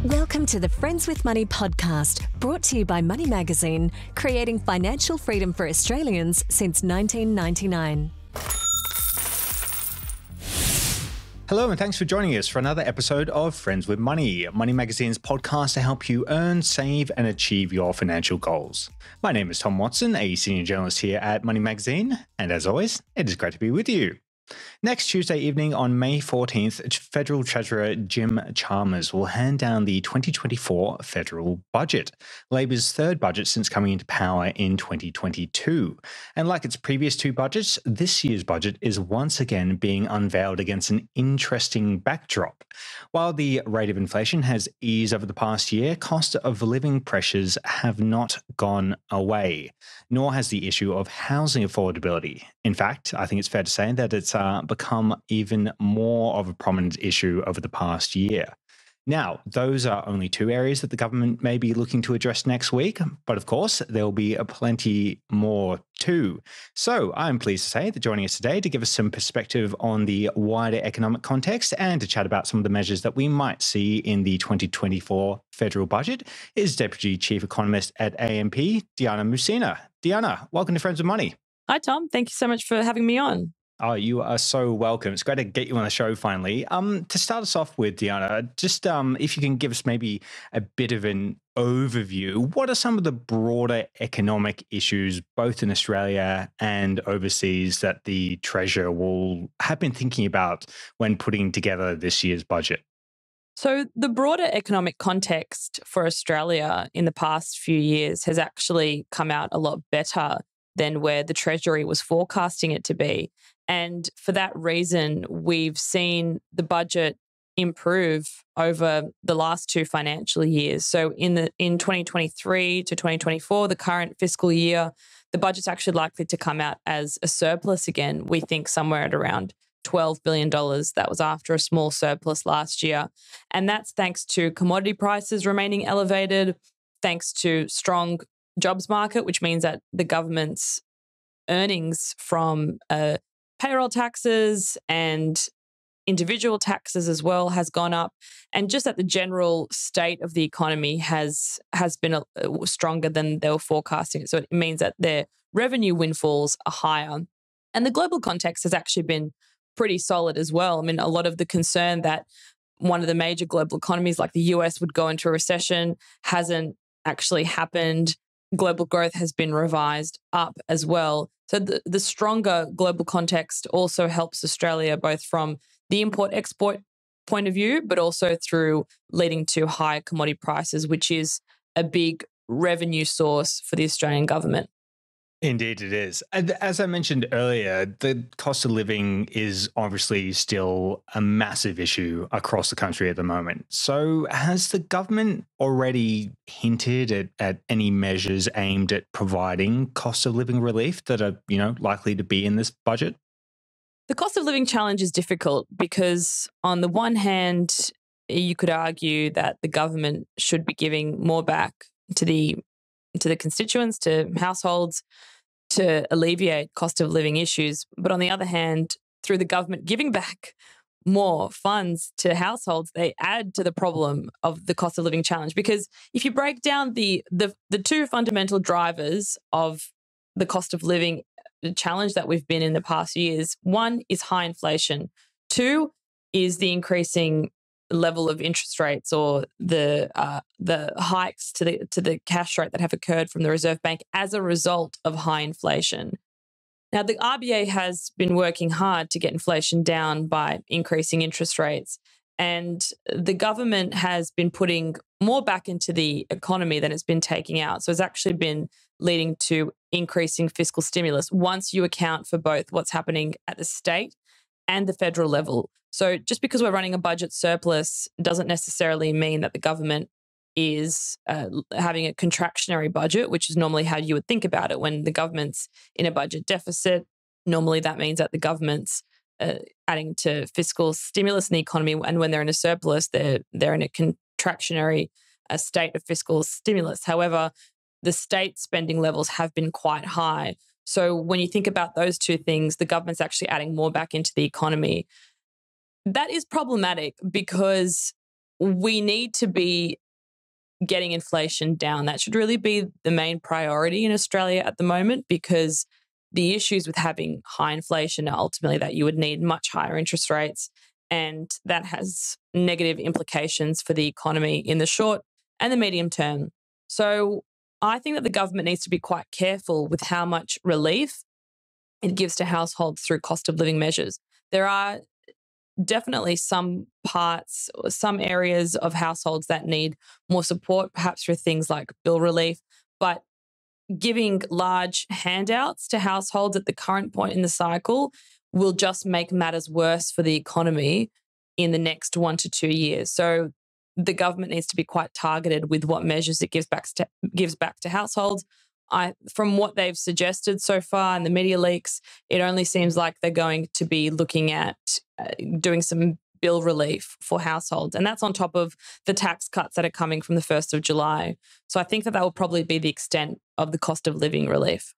Welcome to the Friends with Money podcast, brought to you by Money Magazine, creating financial freedom for Australians since 1999. Hello and thanks for joining us for another episode of Friends with Money, Money Magazine's podcast to help you earn, save and achieve your financial goals. My name is Tom Watson, a senior journalist here at Money Magazine, and as always, it is great to be with you. Next Tuesday evening on May 14th, Federal Treasurer Jim Chalmers will hand down the 2024 federal budget, Labor's third budget since coming into power in 2022. And like its previous two budgets, this year's budget is once again being unveiled against an interesting backdrop. While the rate of inflation has eased over the past year, cost of living pressures have not gone away, nor has the issue of housing affordability. In fact, I think it's fair to say that it's become even more of a prominent issue over the past year. Now, those are only two areas that the government may be looking to address next week, but of course, there will be plenty more too. So I'm pleased to say that joining us today to give us some perspective on the wider economic context and to chat about some of the measures that we might see in the 2024 federal budget is Deputy Chief Economist at AMP, Diana Mousina. Diana, welcome to Friends with Money. Hi, Tom. Thank you so much for having me on. Oh, you are so welcome. It's great to get you on the show finally. To start us off with, Diana, just if you can give us maybe a bit of an overview, what are some of the broader economic issues, both in Australia and overseas, that the Treasurer will have been thinking about when putting together this year's budget? So the broader economic context for Australia in the past few years has actually come out a lot better than where the Treasury was forecasting it to be. And for that reason, we've seen the budget improve over the last two financial years. So in 2023 to 2024, the current fiscal year, the budget's actually likely to come out as a surplus again. We think somewhere at around $12 billion. That was after a small surplus last year. And that's thanks to commodity prices remaining elevated, thanks to strong jobs market, which means that the government's earnings from payroll taxes and individual taxes as well has gone up, and just that the general state of the economy has been stronger than they were forecasting. So it means that their revenue windfalls are higher. And the global context has actually been pretty solid as well. I mean, a lot of the concern that one of the major global economies like the US would go into a recession hasn't actually happened. Global growth has been revised up as well. So the stronger global context also helps Australia both from the import-export point of view, but also through leading to higher commodity prices, which is a big revenue source for the Australian government. Indeed, it is. And as I mentioned earlier, the cost of living is obviously still a massive issue across the country at the moment. So has the government already hinted at any measures aimed at providing cost of living relief that are, likely to be in this budget? The cost of living challenge is difficult because on the one hand, you could argue that the government should be giving more back to the constituents, to households, to alleviate cost of living issues. But on the other hand, through the government giving back more funds to households, they add to the problem of the cost of living challenge. Because if you break down the two fundamental drivers of the cost of living challenge that we've been in the past years, one is high inflation. Two is the increasing level of interest rates or the hikes to the cash rate that have occurred from the Reserve Bank as a result of high inflation. Now, the RBA has been working hard to get inflation down by increasing interest rates, and the government has been putting more back into the economy than it's been taking out. So it's actually been leading to increasing fiscal stimulus once you account for both what's happening at the state and the federal level. So just because we're running a budget surplus doesn't necessarily mean that the government is having a contractionary budget, which is normally how you would think about it. When the government's in a budget deficit, normally that means that the government's adding to fiscal stimulus in the economy, and when they're in a surplus, they're in a contractionary state of fiscal stimulus. However, the state spending levels have been quite high. So when you think about those two things, the government's actually adding more back into the economy. That is problematic because we need to be getting inflation down. That should really be the main priority in Australia at the moment, because the issues with having high inflation are ultimately that you would need much higher interest rates, and that has negative implications for the economy in the short and the medium term. So I think that the government needs to be quite careful with how much relief it gives to households through cost of living measures. There are definitely some parts or some areas of households that need more support, perhaps for things like bill relief, but giving large handouts to households at the current point in the cycle will just make matters worse for the economy in the next 1 to 2 years. So the government needs to be quite targeted with what measures it gives back to households. From what they've suggested so far in the media leaks, it only seems like they're going to be looking at doing some bill relief for households. And that's on top of the tax cuts that are coming from the 1st of July. So I think that will probably be the extent of the cost of living relief.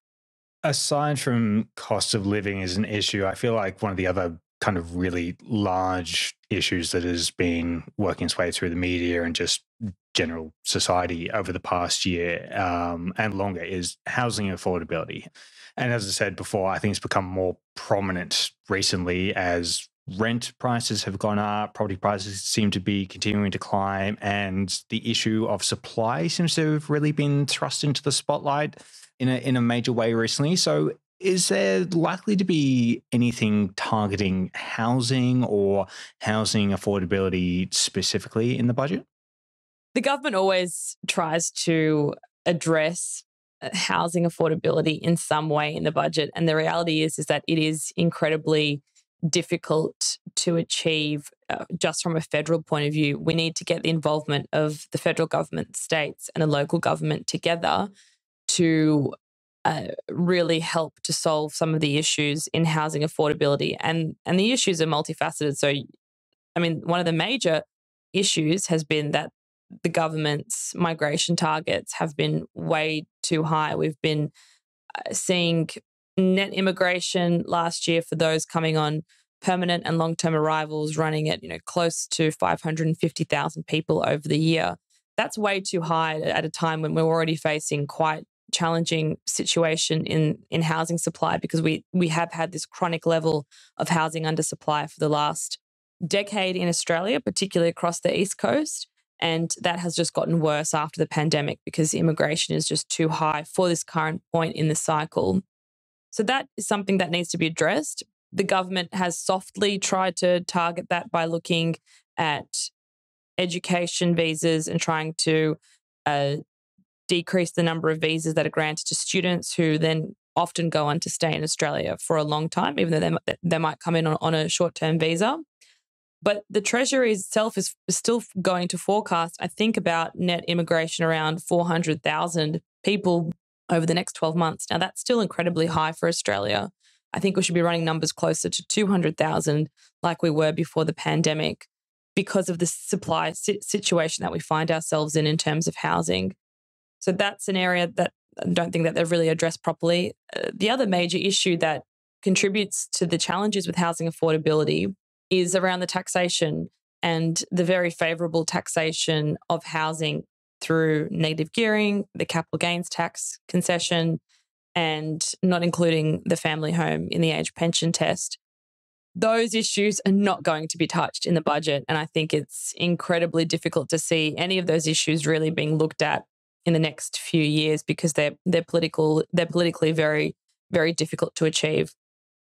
Aside from cost of living as an issue, I feel like one of the other kind of really large issues that has been working its way through the media and just general society over the past year and longer is housing affordability. And as I said before, I think it's become more prominent recently as rent prices have gone up, property prices seem to be continuing to climb, and the issue of supply seems to have really been thrust into the spotlight in a major way recently. So is there likely to be anything targeting housing or housing affordability specifically in the budget? The government always tries to address housing affordability in some way in the budget. And the reality is that it is incredibly difficult to achieve just from a federal point of view. We need to get the involvement of the federal government, states and the local government together to really help to solve some of the issues in housing affordability. And the issues are multifaceted. So, I mean, one of the major issues has been that the government's migration targets have been way too high. We've been seeing net immigration last year for those coming on permanent and long-term arrivals running at close to 550,000 people over the year. That's way too high at a time when we're already facing quite challenging situation in housing supply, because we have had this chronic level of housing undersupply for the last decade in Australia, particularly across the East Coast. And that has just gotten worse after the pandemic because immigration is just too high for this current point in the cycle. So that is something that needs to be addressed. The government has softly tried to target that by looking at education visas and trying to decrease the number of visas that are granted to students who then often go on to stay in Australia for a long time, even though they might come in on a short-term visa. But the Treasury itself is still going to forecast, I think, about net immigration around 400,000 people over the next 12 months. Now, that's still incredibly high for Australia. I think we should be running numbers closer to 200,000 like we were before the pandemic because of the supply situation that we find ourselves in terms of housing. So that's an area that I don't think that they've really addressed properly. The other major issue that contributes to the challenges with housing affordability is around the taxation and the very favourable taxation of housing through negative gearing, the capital gains tax concession, and not including the family home in the age pension test. Those issues are not going to be touched in the budget. And I think it's incredibly difficult to see any of those issues really being looked at in the next few years because they're politically very, very difficult to achieve.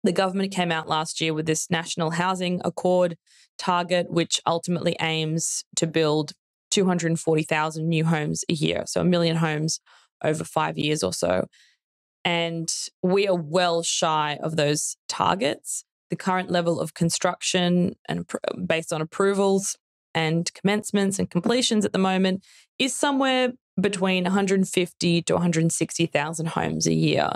The government came out last year with this National Housing Accord target, which ultimately aims to build 240,000 new homes a year, so 1 million homes over 5 years or so. And we are well shy of those targets. The current level of construction and based on approvals and commencements and completions at the moment is somewhere between 150 to 160,000 homes a year,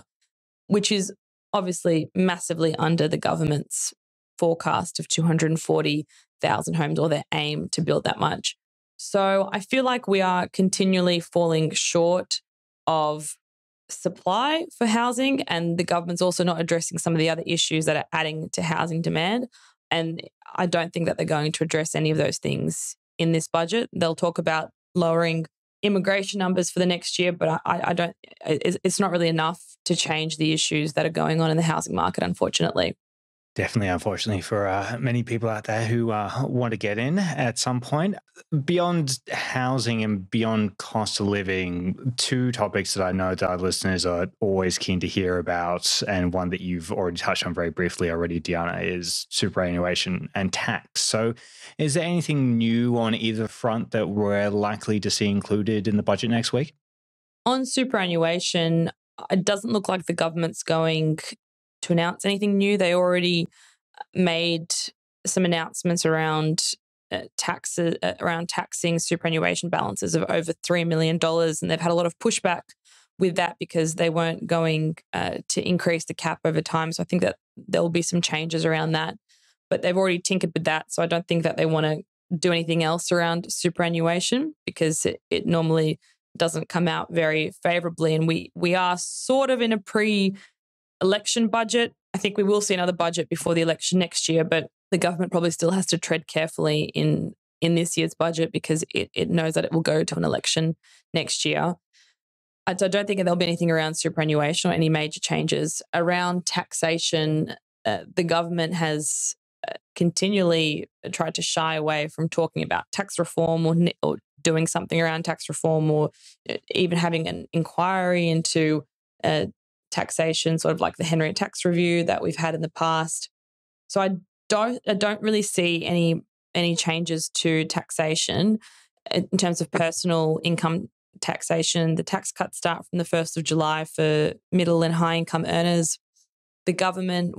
which is obviously massively under the government's forecast of 240,000 homes or their aim to build that much. So I feel like we are continually falling short of supply for housing, and the government's also not addressing some of the other issues that are adding to housing demand. And I don't think that they're going to address any of those things in this budget. They'll talk about lowering immigration numbers for the next year, but I don't. It's not really enough to change the issues that are going on in the housing market, unfortunately. Definitely, unfortunately, for many people out there who want to get in at some point. Beyond housing and beyond cost of living, two topics that I know that our listeners are always keen to hear about, and one that you've already touched on very briefly already, Diana, is superannuation and tax. So is there anything new on either front that we're likely to see included in the budget next week? On superannuation, it doesn't look like the government's going to announce anything new. They already made some announcements around taxes, around taxing superannuation balances of over $3 million. And they've had a lot of pushback with that because they weren't going to increase the cap over time. So I think that there will be some changes around that. But they've already tinkered with that. So I don't think that they want to do anything else around superannuation because it normally doesn't come out very favourably. And we are sort of in a pre-election budget. I think we will see another budget before the election next year, but the government probably still has to tread carefully in this year's budget because it knows that it will go to an election next year. So I don't think there'll be anything around superannuation or any major changes. Around taxation, the government has continually tried to shy away from talking about tax reform or doing something around tax reform or even having an inquiry into taxation, sort of like the Henry Tax Review that we've had in the past. So I don't really see any changes to taxation in terms of personal income taxation. The tax cuts start from the 1st of July for middle and high income earners. The government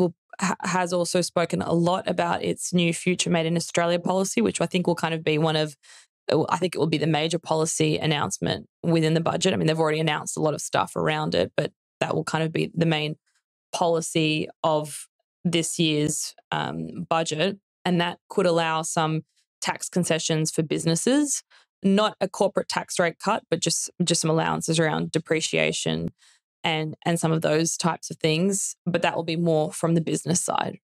has also spoken a lot about its new Future Made in Australia policy, which I think will kind of be I think it will be the major policy announcement within the budget. I mean, they've already announced a lot of stuff around it, but that will kind of be the main policy of this year's budget. And that could allow some tax concessions for businesses, not a corporate tax rate cut, but just some allowances around depreciation and some of those types of things. But that will be more from the business side.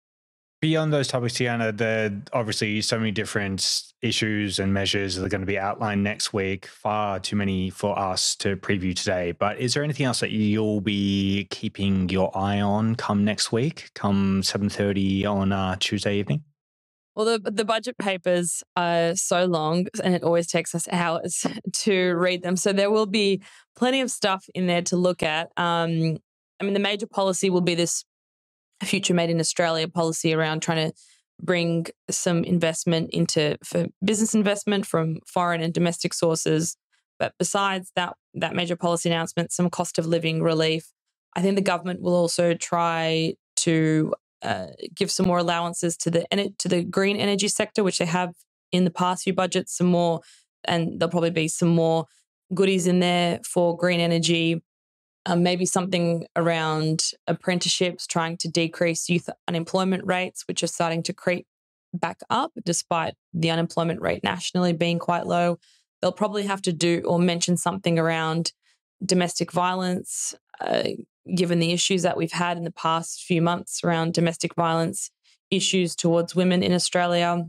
Beyond those topics, Tiana, there are obviously so many different issues and measures that are going to be outlined next week. Far too many for us to preview today. But is there anything else that you'll be keeping your eye on come next week, come 7:30 on Tuesday evening? Well, the budget papers are so long and it always takes us hours to read them. So there will be plenty of stuff in there to look at. I mean, the major policy will be this Future Made in Australia policy around trying to bring some investment for business investment from foreign and domestic sources. But besides that major policy announcement, some cost of living relief. I think the government will also try to give some more allowances to the green energy sector, which they have in the past few budgets, some more, and there'll probably be some more goodies in there for green energy. Maybe something around apprenticeships, trying to decrease youth unemployment rates, which are starting to creep back up despite the unemployment rate nationally being quite low. They'll probably have to do or mention something around domestic violence, given the issues that we've had in the past few months around domestic violence issues towards women in Australia.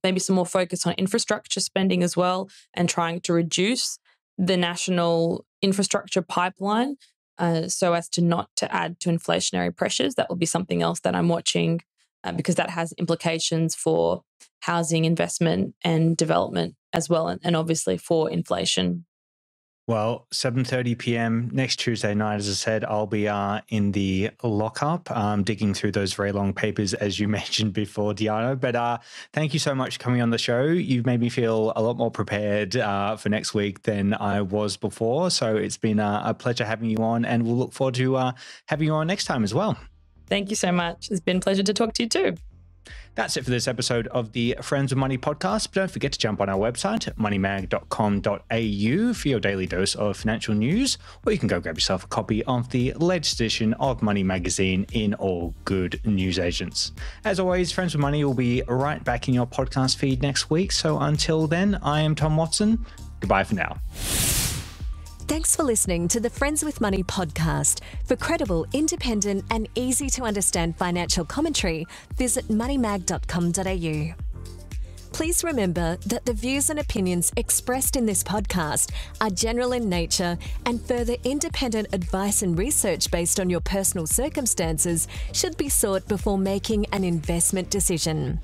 Maybe some more focus on infrastructure spending as well and trying to reduce the national infrastructure pipeline so as to not to add to inflationary pressures. That will be something else that I'm watching because that has implications for housing investment and development as well, and obviously for inflation. Well, 7:30 p.m. next Tuesday night, as I said, I'll be in the lockup digging through those very long papers, as you mentioned before, Diana. But thank you so much for coming on the show. You've made me feel a lot more prepared for next week than I was before. So it's been a pleasure having you on, and we'll look forward to having you on next time as well. Thank you so much. It's been a pleasure to talk to you too. That's it for this episode of the Friends with Money podcast. But don't forget to jump on our website at moneymag.com.au for your daily dose of financial news, or you can go grab yourself a copy of the latest edition of Money Magazine in all good newsagents. As always, Friends with Money will be right back in your podcast feed next week. So until then, I am Tom Watson. Goodbye for now. Thanks for listening to the Friends with Money podcast. For credible, independent and easy to understand financial commentary, visit moneymag.com.au. Please remember that the views and opinions expressed in this podcast are general in nature, and further independent advice and research based on your personal circumstances should be sought before making an investment decision.